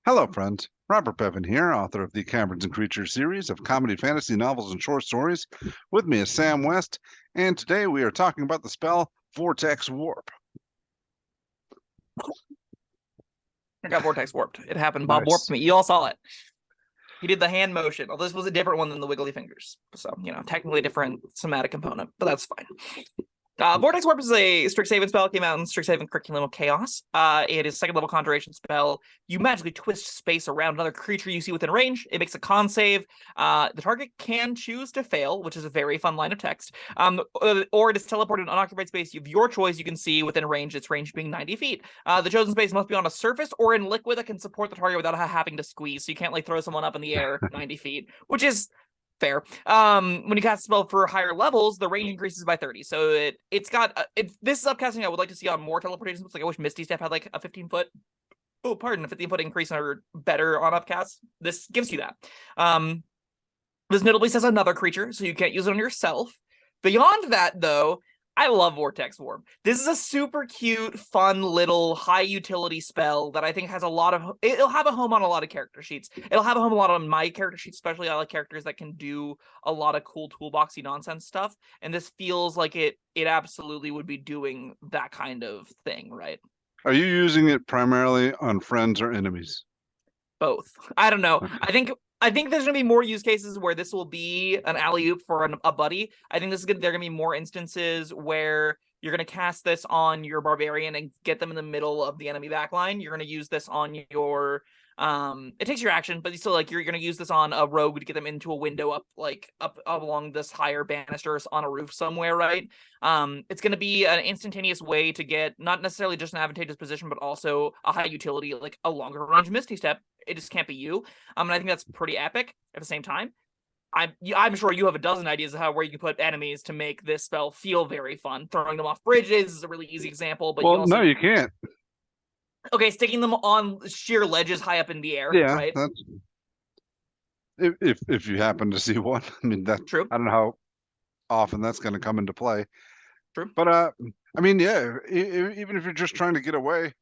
Hello, friends. Robert Bevan here, author of the Caverns and Creatures series of comedy, fantasy novels, and short stories. With me is Sam West, and today we are talking about the spell Vortex Warp. I got Vortex warped. It happened. Bob Nice. warped me. You all saw it. He did the hand motion. Although this was a different one than the wiggly fingers. So, technically a different somatic component, but that's fine. Vortex Warp is a Strixhaven spell. It came out in Strixhaven Curriculum of Chaos. It is a second level conjuration spell. You magically twist space around another creature you see within range. It makes a con save. The target can choose to fail, which is a very fun line of text. Or it is teleported in unoccupied space of your choice you can see within range, its range being 90 feet. The chosen space must be on a surface or in liquid that can support the target without having to squeeze. So you can't throw someone up in the air 90 feet, which is fair. When you cast a spell for higher levels, the range increases by 30. So this is upcasting I would like to see on more teleportation spells. I wish Misty Step had a 15-foot. Oh, pardon, a 15-foot increase or better on upcast. This gives you that. This notably says another creature, so you can't use it on yourself. Beyond that, though, I love Vortex Warp. This is a super cute, fun, little high utility spell that I think has it'll have a home on a lot of character sheets. It'll have a home a lot on my character sheets, especially I like characters that can do a lot of cool toolboxy nonsense stuff. And this feels like it absolutely would be doing that kind of thing, right? Are you using it primarily on friends or enemies? Both. I don't know. Okay. I think there's going to be more use cases where this will be an alley-oop for a buddy. I think there are going to be more instances where you're going to cast this on your barbarian and get them in the middle of the enemy backline. You're going to use this on your it takes your action, but still you're going to use this on a rogue to get them into a window up along this higher banisters on a roof somewhere, right? It's going to be an instantaneous way to get not necessarily just an advantageous position, but also a high utility, like a longer range Misty Step. It just can't be you. And I think that's pretty epic at the same time. I'm sure you have a dozen ideas of where you can put enemies to make this spell feel very fun. Throwing them off bridges is a really easy example, but no, you can't. Okay, sticking them on sheer ledges high up in the air, Yeah, right? that's if you happen to see one. I mean, that True. I don't know how often that's going to come into play. True. But I mean, yeah, even if you're just trying to get away,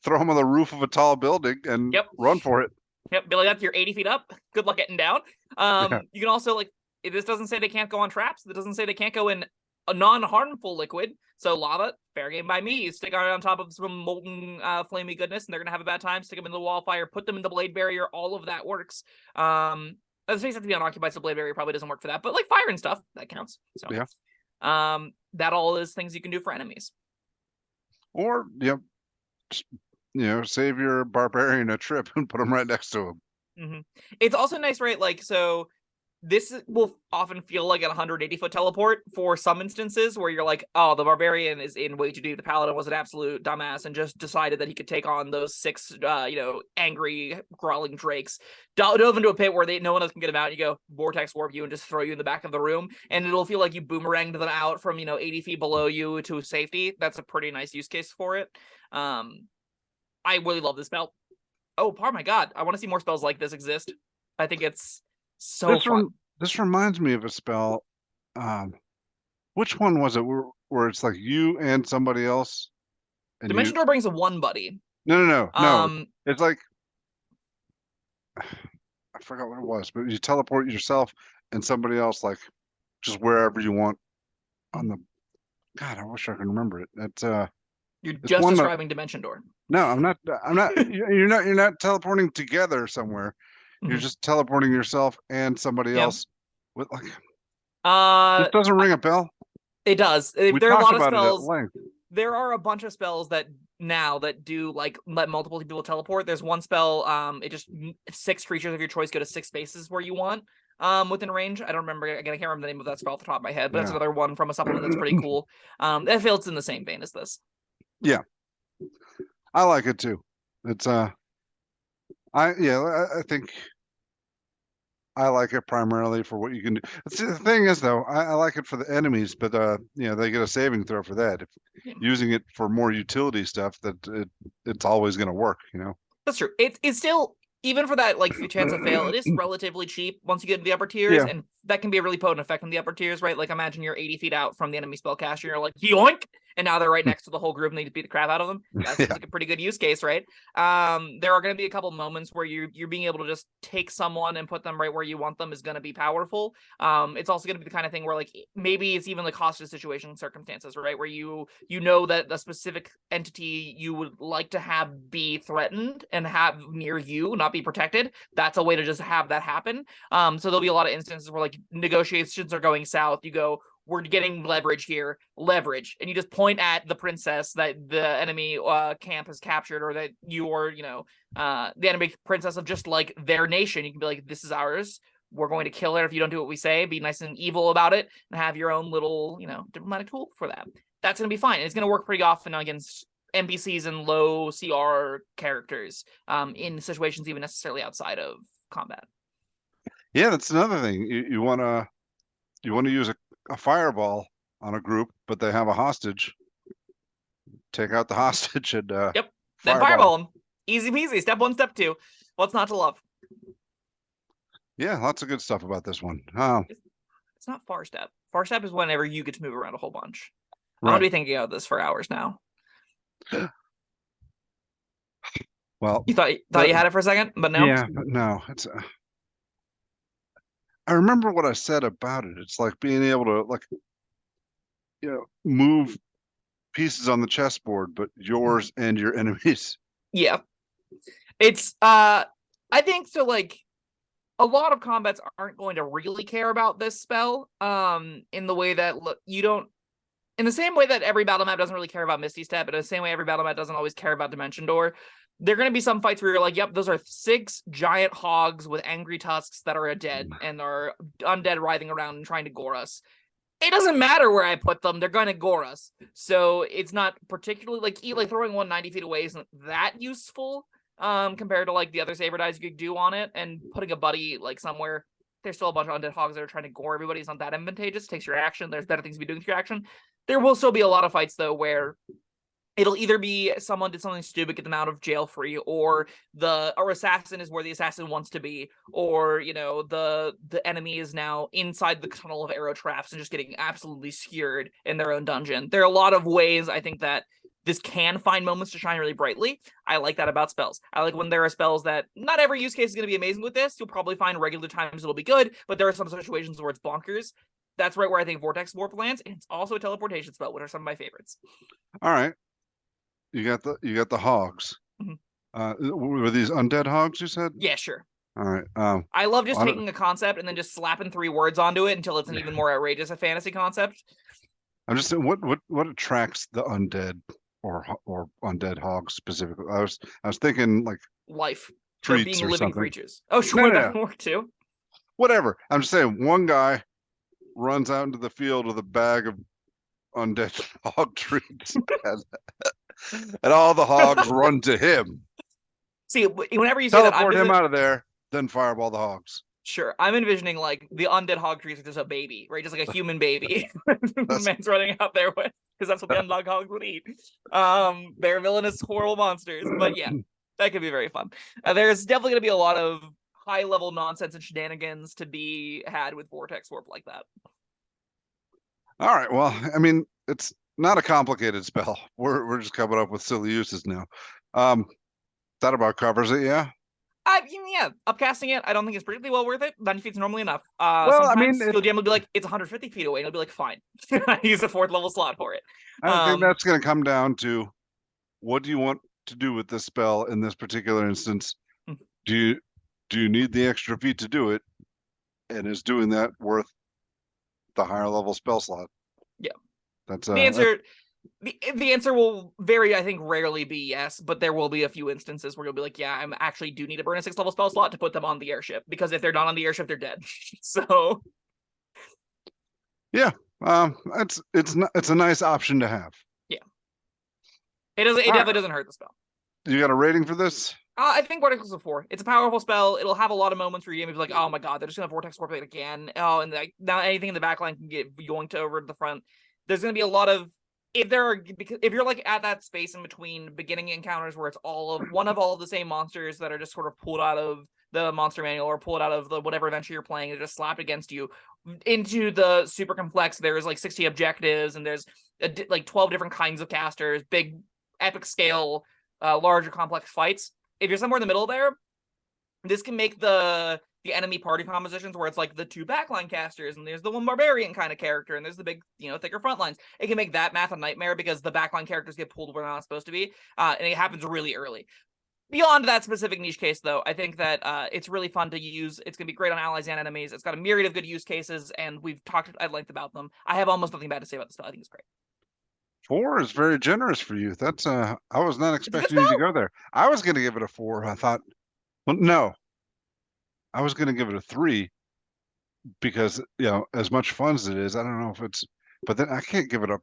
throw them on the roof of a tall building and run for it. Yep, Billy, that's you're 80 feet up. Good luck getting down. Yeah. You can also this doesn't say they can't go on traps. It doesn't say they can't go in a non-harmful liquid. So lava, fair game by me. You stick on top of some molten flamey goodness, and they're gonna have a bad time. Stick them in the wall fire, put them in the blade barrier. All of that works. The space has to be unoccupied, so blade barrier probably doesn't work for that. But fire and stuff, that counts. So yeah. That all is things you can do for enemies. Or save your barbarian a trip and put them right next to him. Mm-hmm. It's also nice, right? So this will often feel like a 180-foot teleport for some instances where you're like, oh, the barbarian is in way too deep. The paladin was an absolute dumbass and just decided that he could take on those 6, angry, growling drakes. Dove into a pit where no one else can get him out. And you go, Vortex Warp you and just throw you in the back of the room. And it'll feel like you boomeranged them out from, 80 feet below you to safety. That's a pretty nice use case for it. I really love this spell. Oh, my God. I want to see more spells like this exist. I think it's so fun. This reminds me of a spell. Which one was it where it's like you and somebody else? And Dimension Door brings a one buddy. No. It's like I forgot what it was, but you teleport yourself and somebody else just wherever you want on the. God, I wish I could remember it. It's You're just describing Dimension Door. No, I'm not. You're not teleporting together somewhere. Mm-hmm. You're just teleporting yourself and somebody else with this doesn't ring a bell. It does. There are a lot of spells. There are a bunch of spells that do let multiple people teleport. There's one spell, it just 6 creatures of your choice go to 6 spaces where you want within range. I don't remember, again, I can't remember the name of that spell off the top of my head, but that's another one from a supplement that's pretty cool. That feels in the same vein as this. Yeah. I like it too. It's I think I like it primarily for what you can do. The thing is, though, I like it for the enemies, but they get a saving throw for that. If using it for more utility stuff, it's always going to work. That's true. It's still, even for that chance of fail, it is relatively cheap once you get into the upper tiers, and that can be a really potent effect in the upper tiers, right? Imagine you're 80 feet out from the enemy spellcaster, and you're like, yoink, and now they're right next to the whole group and they just beat the crap out of them. That seems like a pretty good use case, right? There are going to be a couple moments where you're being able to just take someone and put them right where you want them is going to be powerful. It's also going to be the kind of thing where like maybe it's even like hostage situation circumstances, right? Where you know that the specific entity you would like to have be threatened and have near you, not be protected. That's a way to just have that happen. So there'll be a lot of instances where like negotiations are going south. You go, we're getting leverage here, leverage, and you just point at the princess that the enemy camp has captured, or that you're, the enemy princess of just like their nation. You can be like, this is ours. We're going to kill her if you don't do what we say. Be nice and evil about it, and have your own little, diplomatic tool for that. That's going to be fine. It's going to work pretty often against NPCs and low CR characters in situations even necessarily outside of combat. Yeah, that's another thing. You want to use a fireball on a group, but they have a hostage. Take out the hostage and yep. Then fireball them. Easy peasy. Step 1, step 2. What's not to love? Yeah, lots of good stuff about this one. It's not far step. Far step is whenever you get to move around a whole bunch. Right. I'm gonna be thinking about this for hours now. Well, you thought you had it for a second, but no. Yeah, but no. It's. I remember what I said about it. It's like being able to move pieces on the chessboard, but yours and your enemies. Yeah, it's. I think so. Like, a lot of combats aren't going to really care about this spell. In the way that you don't. In the same way that every battle map doesn't really care about Misty Step, but in the same way every battle map doesn't always care about Dimension Door, there are going to be some fights where you're like, yep, those are 6 giant hogs with angry tusks that are dead and are undead writhing around and trying to gore us. It doesn't matter where I put them, they're going to gore us. So it's not particularly, like throwing one 90 feet away isn't that useful compared to like the other saber dives you could do on it, and putting a buddy like somewhere. There's still a bunch of undead hogs that are trying to gore everybody. It's not that advantageous. It takes your action. There's better things to be doing with your action. There will still be a lot of fights, though, where it'll either be someone did something stupid, get them out of jail free, or our assassin is where the assassin wants to be, or, the enemy is now inside the tunnel of arrow traps and just getting absolutely skewered in their own dungeon. There are a lot of ways, I think, that this can find moments to shine really brightly. I like that about spells. I like when there are spells that not every use case is going to be amazing with this. You'll probably find regular times it'll be good, but there are some situations where it's bonkers. That's right where I think Vortex Warp lands, and it's also a teleportation spell, which are some of my favorites. All right, you got the hogs. Mm-hmm. Were these undead hogs you said? Yeah, sure. All right. I love just taking a concept and then just slapping 3 words onto it until it's an even more outrageous a fantasy concept. I'm just saying, what attracts the undead or undead hogs specifically? I was thinking like life. Treats being or living something. Creatures. Oh, sure, that can work too. Whatever. I'm just saying, one guy runs out into the field with a bag of undead hog treats, and all the hogs run to him. See, whenever you say that, teleport him out of there, then fireball the hogs. Sure, I'm envisioning like the undead hog trees are just a baby, right? Just like a human baby. The man's running out there with, because that's what the undead hogs would eat. They're villainous, horrible monsters. But yeah, that could be very fun. There's definitely going to be a lot of high-level nonsense and shenanigans to be had with Vortex Warp like that. All right. Well, I mean, it's not a complicated spell. We're just coming up with silly uses now. That about covers it, yeah? Yeah, upcasting it, I don't think it's particularly well worth it. 90 feet's normally enough. Well, I mean, you'll generally be like, it's 150 feet away, and it'll be like, fine. Use a 4th level slot for it. I think that's going to come down to, what do you want to do with this spell in this particular instance? Do you need the extra feet to do it? And is doing that worth the higher level spell slot? Yeah. That's the answer. The answer will very, I think, rarely be yes, but there will be a few instances where you'll be like, yeah, I actually do need to burn a 6th level spell slot to put them on the airship, because if they're not on the airship, they're dead. So yeah, it's a nice option to have. Yeah, it definitely doesn't hurt the spell. You got a rating for this? I think Vortex is a 4. It's a powerful spell. It'll have a lot of moments where you're gonna be like, oh my god, they're just gonna Vortex Warp it again. Oh, and now anything in the backline can get yoinked over to the front. There's gonna be a lot of if there are, because if you're like at that space in between beginning encounters where it's all of the same monsters that are just sort of pulled out of the monster manual or pulled out of the whatever adventure you're playing and just slapped against you, into the super complex, there's like 60 objectives and there's like 12 different kinds of casters, big epic scale, larger complex fights. If you're somewhere in the middle there, this can make the enemy party compositions where it's like the 2 backline casters and there's the 1 barbarian kind of character and there's the big, thicker front lines. It can make that math a nightmare because the backline characters get pulled where they're not supposed to be, and it happens really early. Beyond that specific niche case, though, I think that it's really fun to use. It's going to be great on allies and enemies. It's got a myriad of good use cases, and we've talked at length about them. I have almost nothing bad to say about the spell. I think it's great. 4 is very generous for you. That's I was not expecting you to spell. go there. I was going to give it a 4. I thought, well, no, I was going to give it a 3 because as much fun as it is, I don't know if it's, but then I can't give it a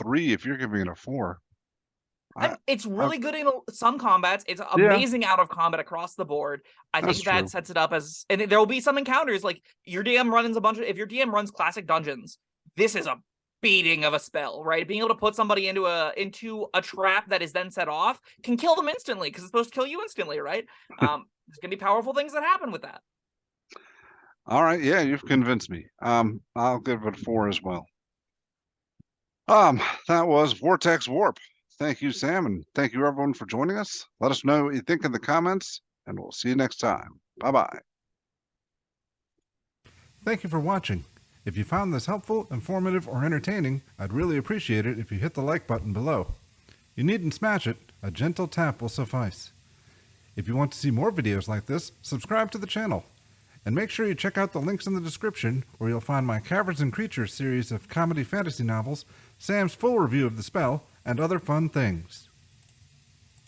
3 if you're giving it a 4. It's really good in some combats. It's Yeah. amazing out of combat across the board. I That's think that true. sets it up as, and there will be some encounters like your DM runs a bunch of. If your DM runs classic dungeons, this is a beating of a spell, right? Being able to put somebody into a trap that is then set off can kill them instantly because it's supposed to kill you instantly, right? There's gonna be powerful things that happen with that. All right, yeah, you've convinced me. I'll give it a 4 as well. That was Vortex Warp. Thank you, Sam, and thank you everyone for joining us. Let us know what you think in the comments, and we'll see you next time. Bye-bye. Thank you for watching. If you found this helpful, informative, or entertaining, I'd really appreciate it if you hit the like button below. You needn't smash it. A gentle tap will suffice. If you want to see more videos like this, subscribe to the channel. And make sure you check out the links in the description where you'll find my Caverns Creatures series of comedy fantasy novels, Sam's full review of the spell, and other fun things.